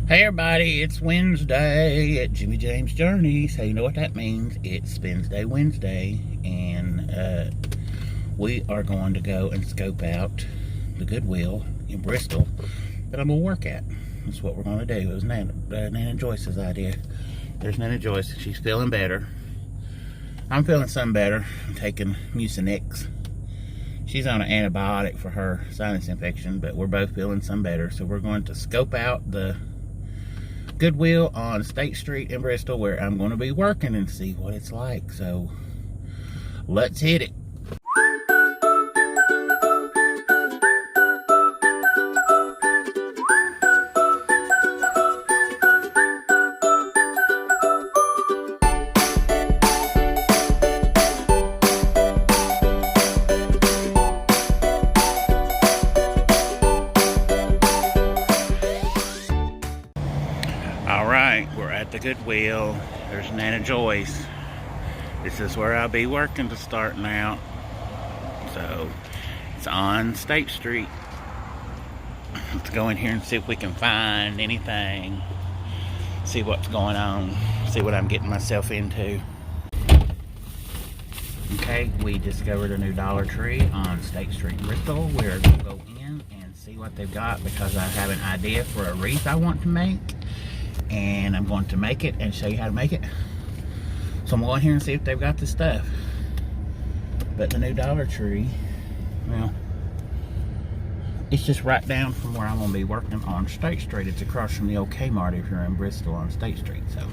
Hey everybody, it's Wednesday at Jimmy James Journeys. So you know what that means. It's SPENDSDAY Wednesday, and we are going to go and scope out the Goodwill in Bristol that I'm going to work at. That's what we're going to do. It was Nana Joyce's idea. There's Nana Joyce. She's feeling better. I'm feeling some better. I'm taking Mucinex. She's on an antibiotic for her sinus infection, but we're both feeling some better. So we're going to scope out the Goodwill on State Street in Bristol, where I'm going to be working, and see what it's like. So let's hit it. Alright, we're at the Goodwill. There's Nana Joyce. This is where I'll be working to start out. So, it's on State Street. Let's go in here and see if we can find anything. See what's going on. See what I'm getting myself into. Okay, we discovered a new Dollar Tree on State Street, Bristol. We're going to go in and see what they've got, because I have an idea for a wreath I want to make. And I'm going to make it and show you how to make it. So I'm going to go in here and see if they've got the stuff. But the new Dollar Tree, well, it's just right down from where I'm going to be working on State Street. It's across from the old Kmart if you're in Bristol on State Street. So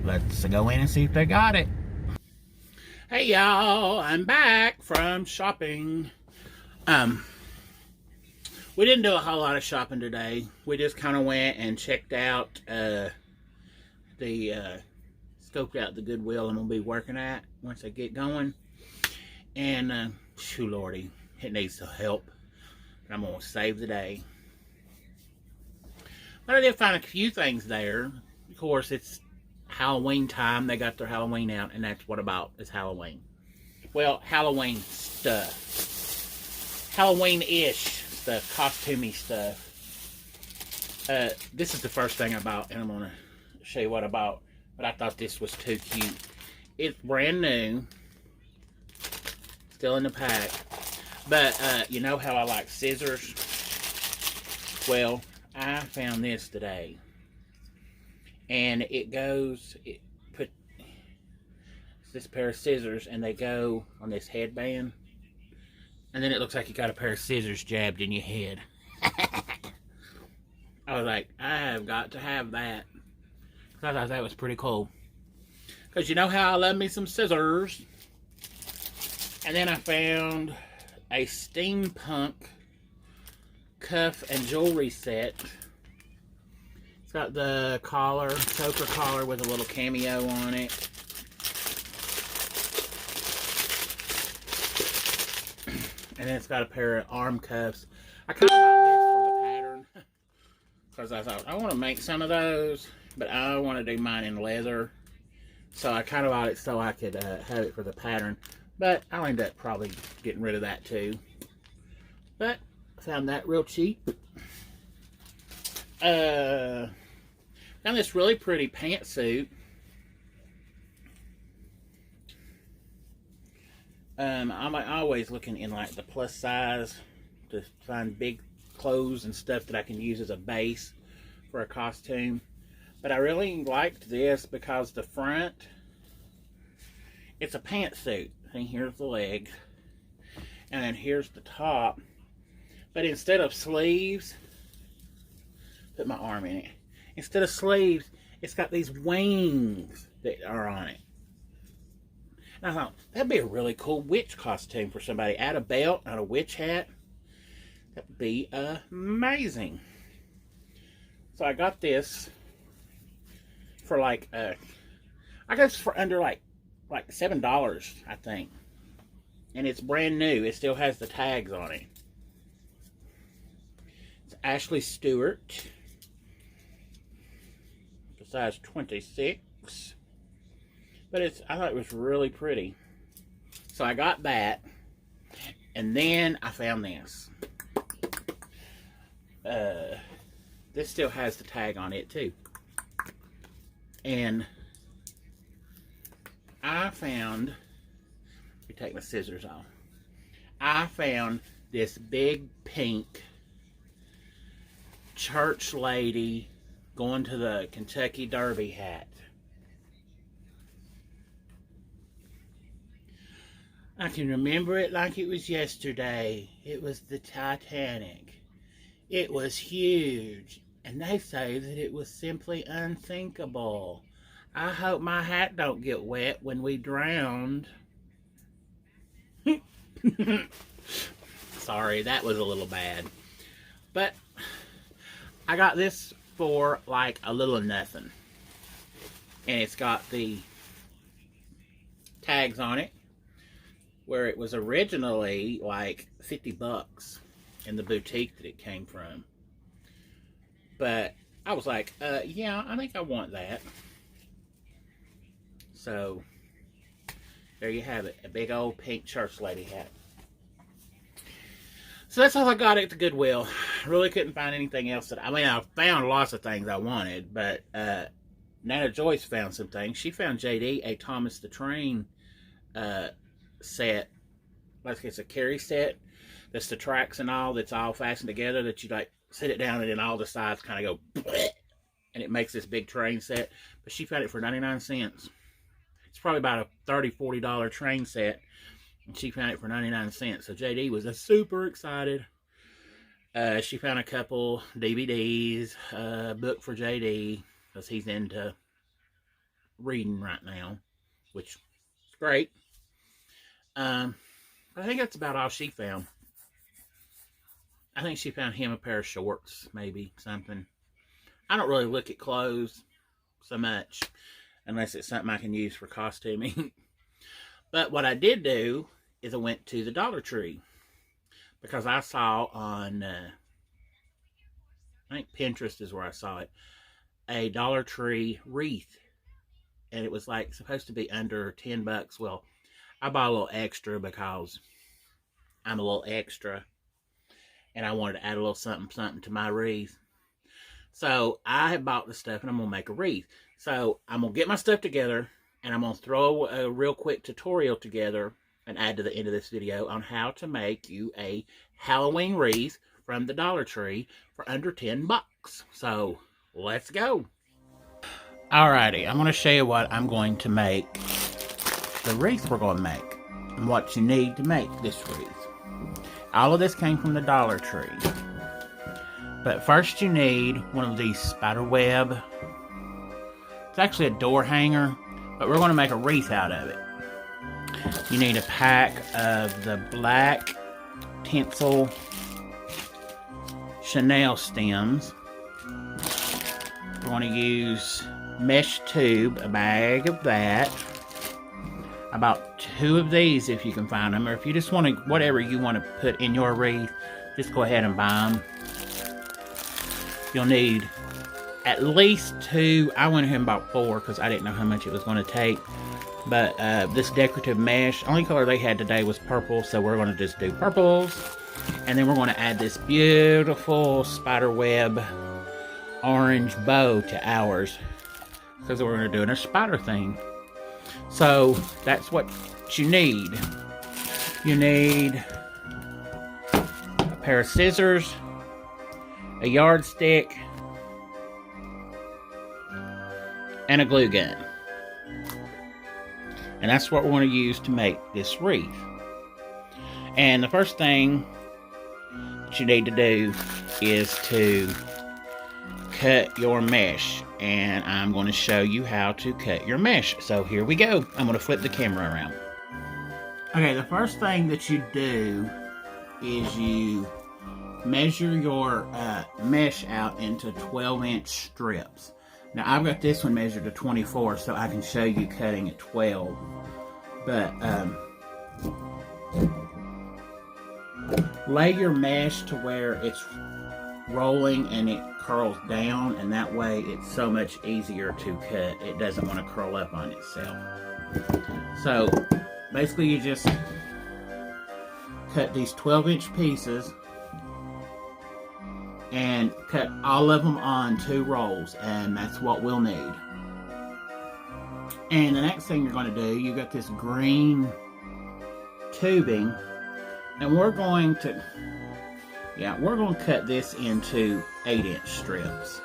let's go in and see if they got it. Hey y'all, I'm back from shopping. We didn't do a whole lot of shopping today. We just kind of went and checked out scoped out the Goodwill I'm going to be working at once I get going. And, shoo lordy, it needs some help. I'm going to save the day. But I did find a few things there. Of course, it's Halloween time. They got their Halloween out, and that's what about is Halloween. Well, Halloween stuff. Halloween-ish stuff, costumey stuff. This is the first thing I bought, and I'm going to show you what I bought. But I thought this was too cute. It's brand new. Still in the pack. But, you know how I like scissors? Well, I found this today. And it goes, it's this pair of scissors, and they go on this headband. And then it looks like you got a pair of scissors jabbed in your head. I was like, I have got to have that. I thought that was pretty cool. Because you know how I love me some scissors. And then I found a steampunk cuff and jewelry set. It's got the collar, choker collar with a little cameo on it. And then it's got a pair of arm cuffs. I kind of got this for the pattern. Because I thought, I want to make some of those. But I want to do mine in leather. So I kind of bought it so I could have it for the pattern. But I'll end up probably getting rid of that too. But I found that real cheap. Found this really pretty pantsuit. I'm always looking in like the plus size to find big clothes and stuff that I can use as a base for a costume. But I really liked this because the front, it's a pantsuit. And here's the leg. And then here's the top. But instead of sleeves, put my arm in it. Instead of sleeves, it's got these wings that are on it. And I thought, that'd be a really cool witch costume for somebody. Add a belt and a witch hat. That'd be amazing. So I got this for like, I guess for under like $7, I think. And it's brand new. It still has the tags on it. It's Ashley Stewart. Size 26. But I thought it was really pretty. So I got that. And then I found this. this still has the tag on it too. And I found, let me take my scissors off. I found this big pink church lady going to the Kentucky Derby hat. I can remember it like it was yesterday. It was the Titanic. It was huge, and they say that it was simply unthinkable. I hope my hat don't get wet when we drowned. Sorry, that was a little bad. But I got this for like a little of nothing. And it's got the tags on it, where it was originally like 50 bucks in the boutique that it came from. But I was like, yeah, I think I want that. So there you have it, a big old pink church lady hat. So that's all I got at the Goodwill. Really couldn't find anything else that, I mean, I found lots of things I wanted, but Nana Joyce found some things. She found JD a Thomas the Train set, like it's a carry set, that's the tracks and all, that's all fastened together, that you like sit it down and then all the sides kind of go and it makes this big train set. But she found it for 99 cents. It's probably about a $30, $40 train set, and she found it for 99 cents. So JD was super excited. She found a couple DVDs, a book for JD, because he's into reading right now, which is great. But I think that's about all she found. I think she found him a pair of shorts, maybe, something. I don't really look at clothes so much, unless it's something I can use for costuming. But what I did do is I went to the Dollar Tree, because I saw on, I think Pinterest is where I saw it, a Dollar Tree wreath. And it was like supposed to be under 10 bucks. Well, I bought a little extra because I'm a little extra. And I wanted to add a little something to my wreath. So I have bought the stuff and I'm going to make a wreath. So I'm going to get my stuff together and I'm going to throw a real quick tutorial together and add to the end of this video on how to make you a Halloween wreath from the Dollar Tree for under 10 bucks. So let's go. Alrighty, I'm going to show you what I'm going to make, the wreath we're going to make, and what you need to make this wreath. All of this came from the Dollar Tree. But first you need one of these spider web. It's actually a door hanger, but we're going to make a wreath out of it. You need a pack of the black tinsel chenille stems. We're going to use mesh tube, a bag of that. About 2 of these if you can find them, or if you just want to, whatever you want to put in your wreath, just go ahead and buy them. You'll need at least 2. I went ahead and bought 4 because I didn't know how much it was going to take. But this decorative mesh, only color they had today was purple, so we're going to just do purples. And then we're going to add this beautiful spider web orange bow to ours, because we're going to do a spider thing. So that's what you need. You need a pair of scissors, a yardstick, and a glue gun. And that's what we're going to use to make this wreath. And the first thing that you need to do is to cut your mesh. And I'm going to show you how to cut your mesh. So here we go. I'm going to flip the camera around. Okay, the first thing that you do is you measure your mesh out into 12-inch strips. Now I've got this one measured to 24, so I can show you cutting at 12. But lay your mesh to where it's rolling and it curls down, and that way it's so much easier to cut. It doesn't want to curl up on itself. So basically you just cut these 12-inch pieces and cut all of them on 2 rolls, and that's what we'll need. And the next thing you're going to do, you got this green tubing, and we're going to cut this into 8-inch strips.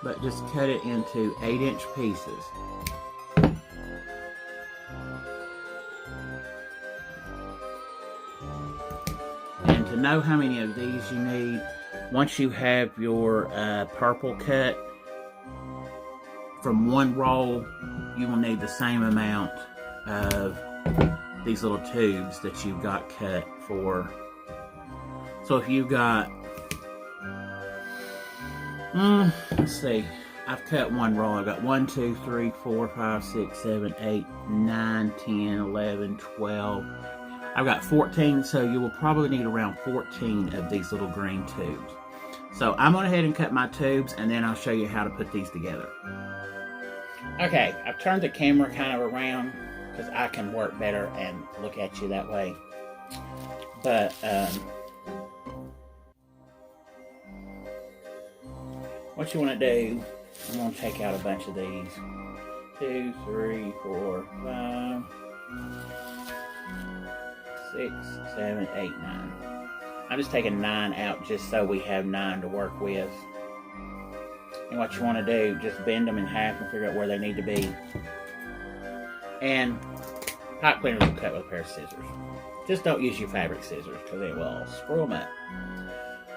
But just cut it into 8-inch pieces. And to know how many of these you need, once you have your purple cut, from 1 roll, you will need the same amount of these little tubes that you've got cut for. So if you've got, let's see, I've cut 1 roll. I've got 1, 2, 3, 4, 5, 6, 7, 8, 9, 10, 11, 12. I've got 14, so you will probably need around 14 of these little green tubes. So I'm going to go ahead and cut my tubes, and then I'll show you how to put these together. Okay, I've turned the camera kind of around because I can work better and look at you that way. But, what you want to do, I'm going to take out a bunch of these. 2, 3, 4, 5, 6, 7, 8, 9. I'm just taking 9 out just so we have 9 to work with. And what you want to do, just bend them in half and figure out where they need to be. And pipe cleaners will cut with a pair of scissors. Just don't use your fabric scissors because they will screw them up.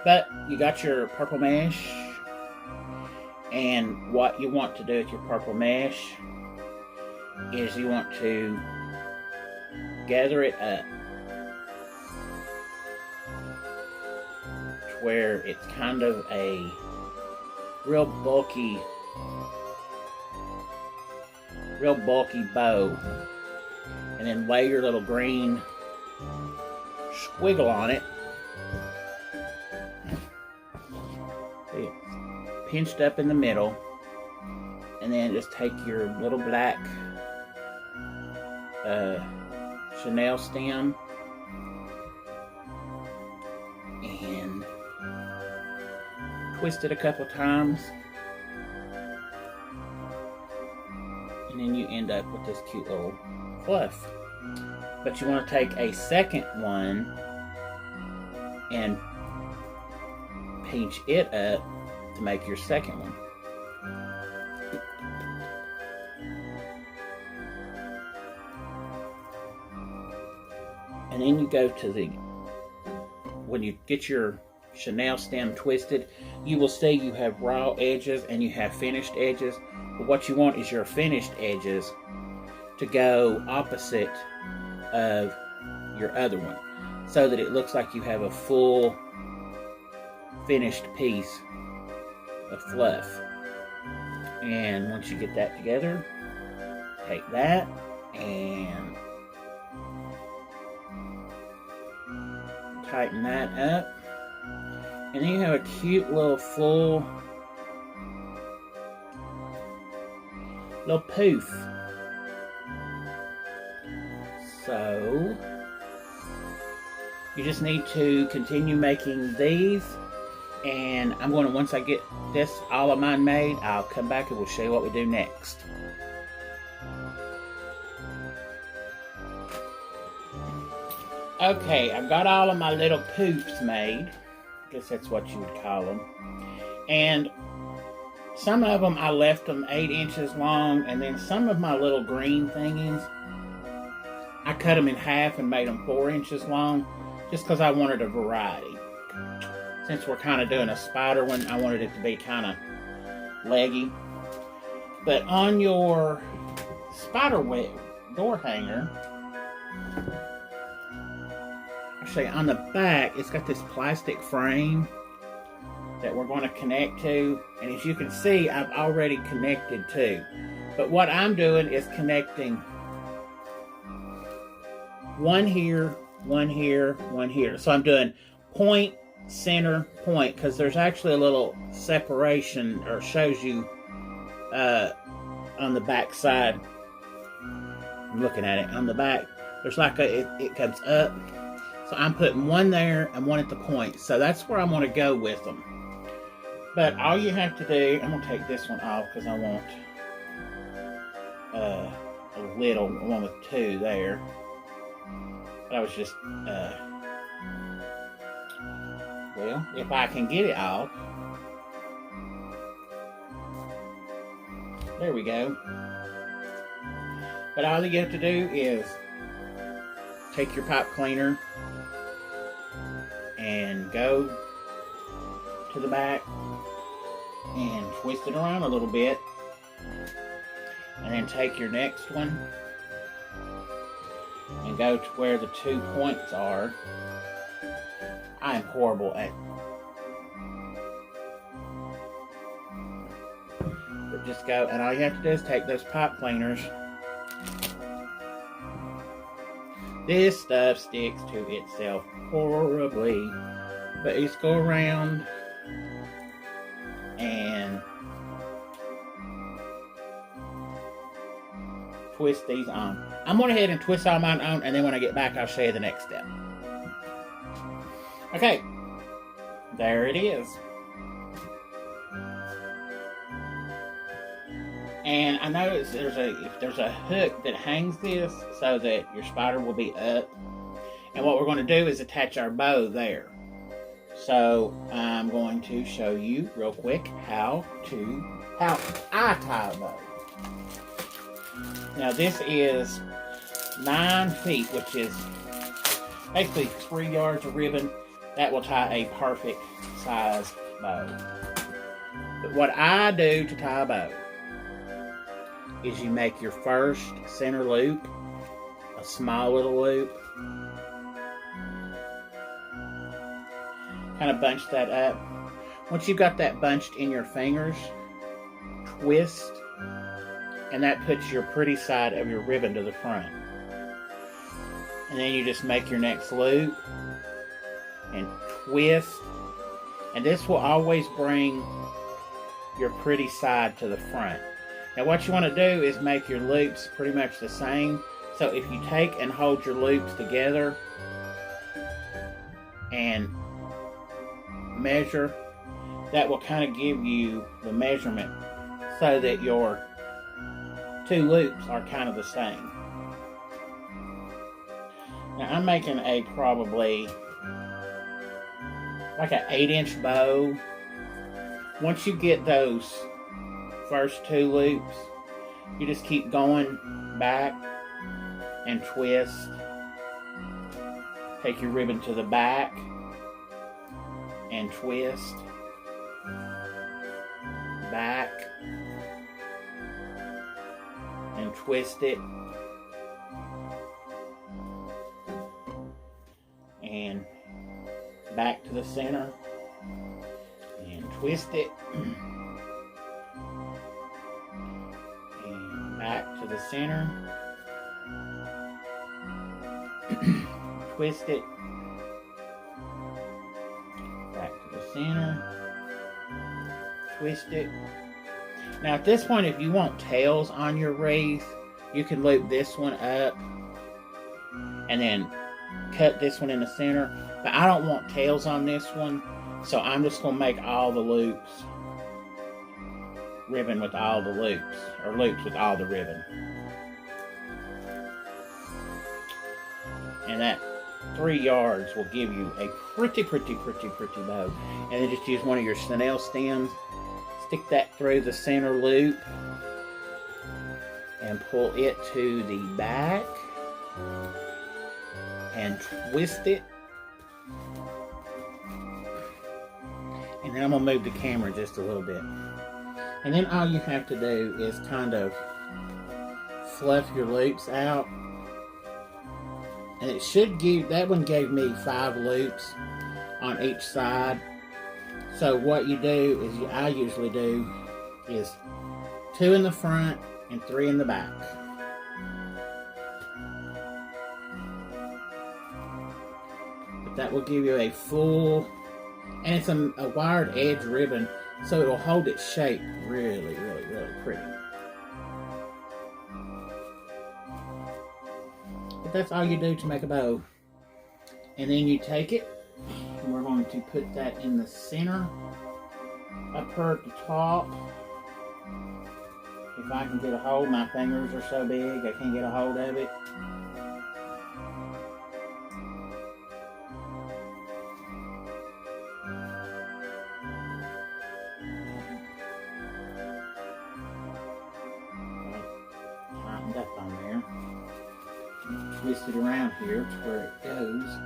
But you got your purple mesh. And what you want to do with your purple mesh is you want to gather it up to where it's kind of a real bulky bow, and then lay your little green squiggle on it. See, it's pinched up in the middle, and then just take your little black chenille stem and twist it a couple times, and then you end up with this cute little fluff. But you want to take a second one and pinch it up to make your second one. And then you go to the, when you get your chenille stem twisted, you will see you have raw edges and you have finished edges. But what you want is your finished edges to go opposite of your other one, so that it looks like you have a full finished piece of fluff. And once you get that together, take that and tighten that up. And then you have a cute little full little poof. So you just need to continue making these, and I'm going to, once I get this all of mine made, I'll come back and we'll show you what we do next. Okay, I've got all of my little poofs made. I guess that's what you would call them. And some of them I left them 8 inches long, and then some of my little green thingies, I cut them in half and made them 4 inches long, just because I wanted a variety. Since we're kind of doing a spider one, I wanted it to be kind of leggy. But on your spider web door hanger, actually on the back, it's got this plastic frame that we're going to connect to. And as you can see, I've already connected to. But what I'm doing is connecting one here, one here, one here. So I'm doing point, center, point, because there's actually a little separation, or shows you on the back side. I'm looking at it on the back. There's like it comes up. So I'm putting one there and one at the point. So that's where I'm going to go with them. But all you have to do, I'm going to take this one off because I want a little one with two there. But I was just, well, if I can get it off. There we go. But all you have to do is take your pipe cleaner and go to the back and twist it around a little bit, and then take your next one and go to where the 2 points are. I am horrible at, but just go, and all you have to do is take those pipe cleaners. This stuff sticks to itself horribly, but you just go around and twist these on. I'm going ahead and twist all mine on, and then when I get back, I'll show you the next step. Okay, there it is. And I noticed there's a hook that hangs this so that your spider will be up. And what we're going to do is attach our bow there. So I'm going to show you real quick how I tie a bow. Now this is 9 feet, which is basically 3 yards of ribbon. That will tie a perfect size bow. But what I do to tie a bow is you make your first center loop a small little loop. Kind of bunch that up. Once you've got that bunched in your fingers, twist, and that puts your pretty side of your ribbon to the front. And then you just make your next loop and twist, and this will always bring your pretty side to the front. Now what you want to do is make your loops pretty much the same. So if you take and hold your loops together and measure, that will kind of give you the measurement so that your 2 loops are kind of the same. Now I'm making a probably like an 8-inch bow. Once you get those first 2 loops, you just keep going back and twist. Take your ribbon to the back and twist. Back and twist it. And back to the center and twist it. And back to the center. Twist it. Back to the center. Twist it. Now at this point, if you want tails on your wreath, you can loop this one up and then cut this one in the center. But I don't want tails on this one, so I'm just going to make all the loops ribbon with all the loops, or loops with all the ribbon. And that 3 yards will give you a pretty bow. And then just use one of your chenille stems, stick that through the center loop, and pull it to the back, and twist it. And then I'm going to move the camera just a little bit. And then all you have to do is kind of fluff your loops out. And it should give, that one gave me 5 loops on each side. So what you do is, I usually do, is 2 in the front and 3 in the back. But that will give you a full, and it's a wired edge ribbon, so it will hold its shape really pretty. But that's all you do to make a bow. And then you take it, and we're going to put that in the center, up here at the top. If I can get a hold, my fingers are so big, I can't get a hold of it. Tightened up on there. Twist it around here to where it goes.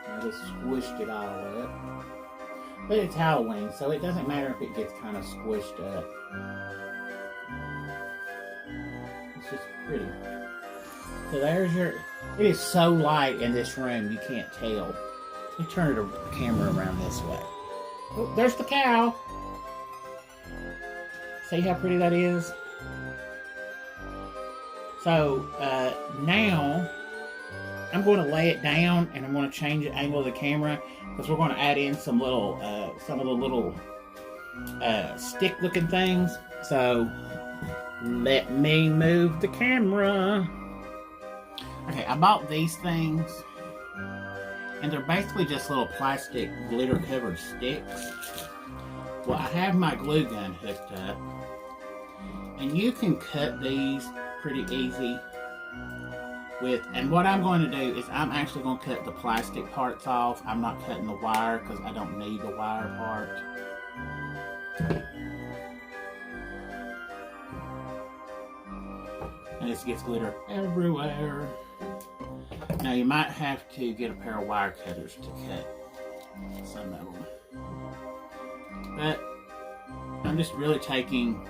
I just squished it all up. But it's Halloween, so it doesn't matter if it gets kind of squished up. It's just pretty. So there's your... It is so light in this room, you can't tell. Let me turn the camera around this way. Oh, there's the cow. See how pretty that is? So, now... I'm going to lay it down and I'm going to change the angle of the camera because we're going to add in some little, some of the little stick looking things. So let me move the camera. Okay, I bought these things and they're basically just little plastic glitter covered sticks. Well, I have my glue gun hooked up and you can cut these pretty easy. And what I'm going to do is I'm actually going to cut the plastic parts off. I'm not cutting the wire because I don't need the wire part. And this gets glitter everywhere. Now you might have to get a pair of wire cutters to cut some of them. But I'm just really taking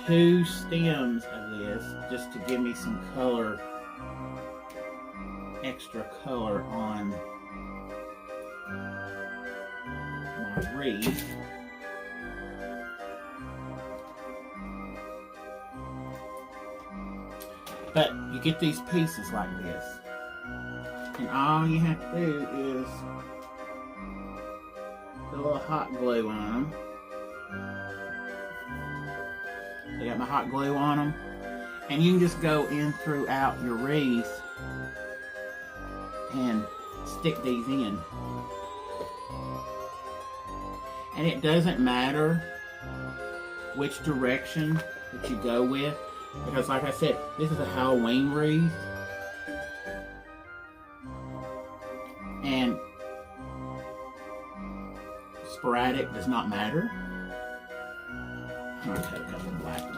2 stems of this just to give me some color, extra color on my wreath. But you get these pieces like this, and all you have to do is put a little hot glue on them. I got my hot glue on them, and you can just go in throughout your wreath and stick these in. And it doesn't matter which direction that you go with, because like I said, this is a Halloween wreath, and sporadic does not matter. I'm going to cut a couple of black ones.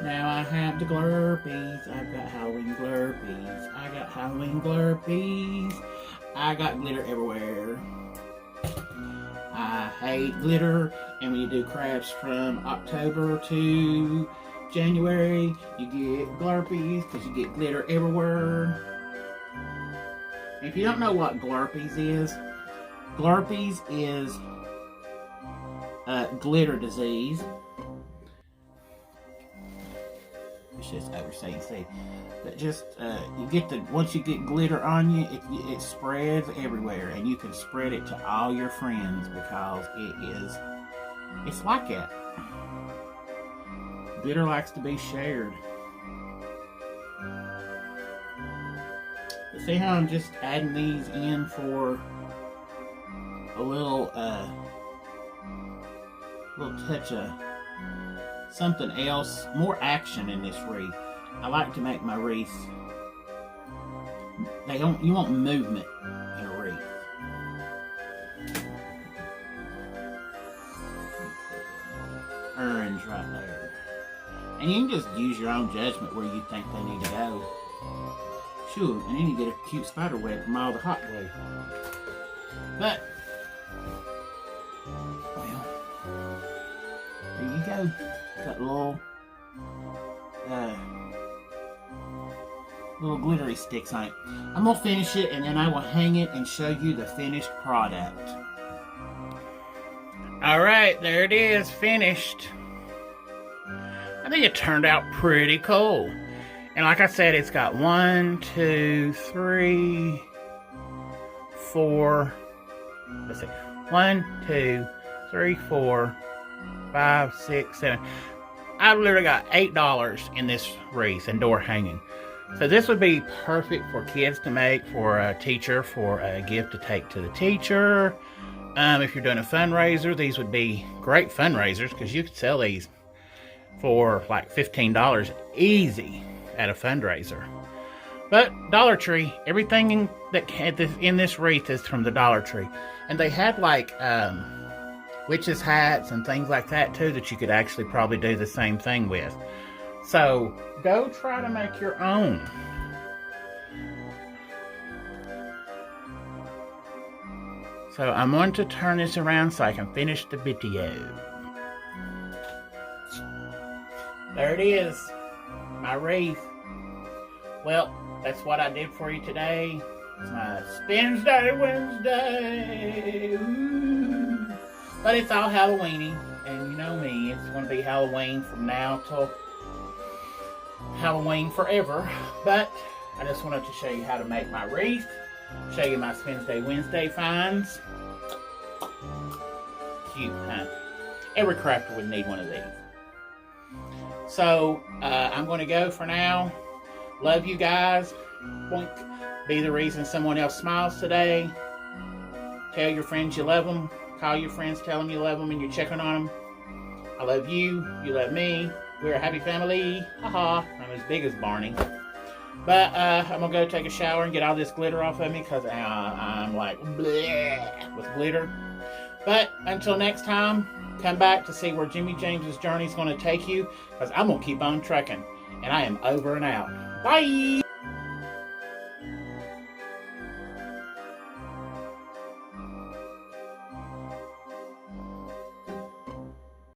Now I have the glurpies. I've got Halloween glurpies. I got Halloween glurpies. I got glitter everywhere. I hate glitter. And when you do crafts from October to January, you get glurpies because you get glitter everywhere. And if you don't know what glurpies is glitter disease. It's just overstating, see. But just you get the once you get glitter on you, it spreads everywhere, and you can spread it to all your friends because it's like that. Glitter likes to be shared. But see how I'm just adding these in for a little touch of something else, more action in this wreath. I like to make my wreath. You want movement in a wreath. Orange right there, and you can just use your own judgment where you think they need to go. Sure, and then you get a cute spider web from all the hot glue. But there you go. Got little glittery sticks on it. I'm gonna finish it and then I will hang it and show you the finished product. Alright, there it is, finished. I think it turned out pretty cool. And like I said, it's got 1, 2, 3, 4. Let's see. 1, 2, 3, 4, 5, 6, 7. I literally got $8 in this wreath and door hanging. So this would be perfect for kids to make, for a teacher, for a gift to take to the teacher. If you're doing a fundraiser, these would be great fundraisers because you could sell these for like $15 easy at a fundraiser. But Dollar Tree, everything in this wreath is from the Dollar Tree. And they had like witches' hats and things like that too that you could actually probably do the same thing with. So go try to make your own. So I'm going to turn this around so I can finish the video. There it is, my wreath. Well, that's what I did for you today. It's my SPENDSDAY Wednesday. Ooh. But it's all Halloweeny, and you know me, it's going to be Halloween from now till Halloween forever. But I just wanted to show you how to make my wreath, show you my SPENDSDAY Wednesday finds. Cute, huh? Every crafter would need one of these. So, I'm going to go for now. Love you guys. Boink. Be the reason someone else smiles today. Tell your friends you love them. Call your friends, tell them you love them and you're checking on them. I love you. You love me. We're a happy family. Haha. I'm as big as Barney. But I'm going to go take a shower and get all this glitter off of me because I'm like bleh with glitter. But until next time, come back to see where Jimmy James's journey is going to take you because I'm going to keep on trucking. And I am over and out. Bye!